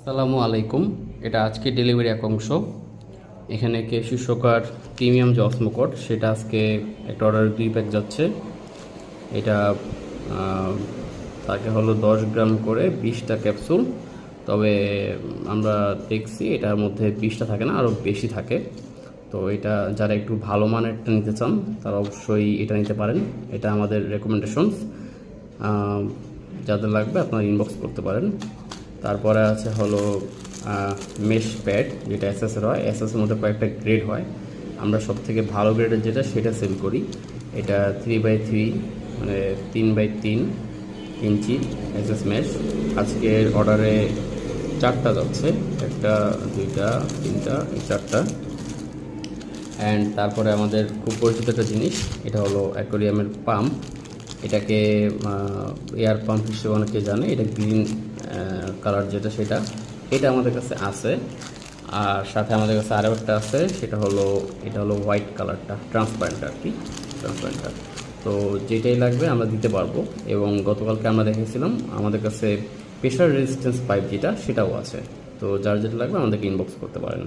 আসসালামু আলাইকুম। এটা আজকে ডেলিভারি একাংশ। এখানে কেশু শোকার প্রিমিয়াম যে অসমোকট সেটা আজকে একটা অর্ডার 2 প্যাক যাচ্ছে। এটা তাকে হলো 10 গ্রাম করে 20টা ক্যাপসুল। তবে আমরা দেখছি এটার মধ্যে 20টা থাকে না, আরও বেশি থাকে। তো এটা যারা একটু ভালো মানেরটা নিতে চান তারা অবশ্যই এটা নিতে পারেন। এটা আমাদের রেকমেন্ডেশনস। যাদের লাগবে আপনারা ইনবক্স করতে পারেন। তারপরে আছে হলো মেশ প্যাড, যেটা এসএসের হয়। এসএসের মধ্যে কয়েকটা গ্রেড হয়, আমরা সব থেকে ভালো গ্রেডের যেটা সেটা সেল করি। এটা 3x3 মানে 3x3 ইঞ্চি এসএস মেশ। আজকের অর্ডারে 4টা যাচ্ছে, 1টা 2টা 3টা 4টা। অ্যান্ড তারপরে আমাদের খুব পরিচিত একটা জিনিস, এটা হলো অ্যাকোয়ারিয়ামের পাম্প। এটাকে এয়ার পাম্প হিসেবে অনেকে জানে। এটা গ্রিন কালার যেটা সেটা এটা আমাদের কাছে আছে। আর সাথে আমাদের কাছে আরও একটা আছে, সেটা হলো এটা হলো হোয়াইট কালারটা, ট্রান্সপারেন্ট আর কি, ট্রান্সপারেন্টটা। তো যেটাই লাগবে আমরা দিতে পারবো। এবং গতকালকে আমরা দেখেছিলাম আমাদের কাছে প্রেশার রেজিস্ট্যান্স পাইপ যেটা সেটাও আছে। তো যার যেটা লাগবে আমাদেরকে ইনবক্স করতে পারেন।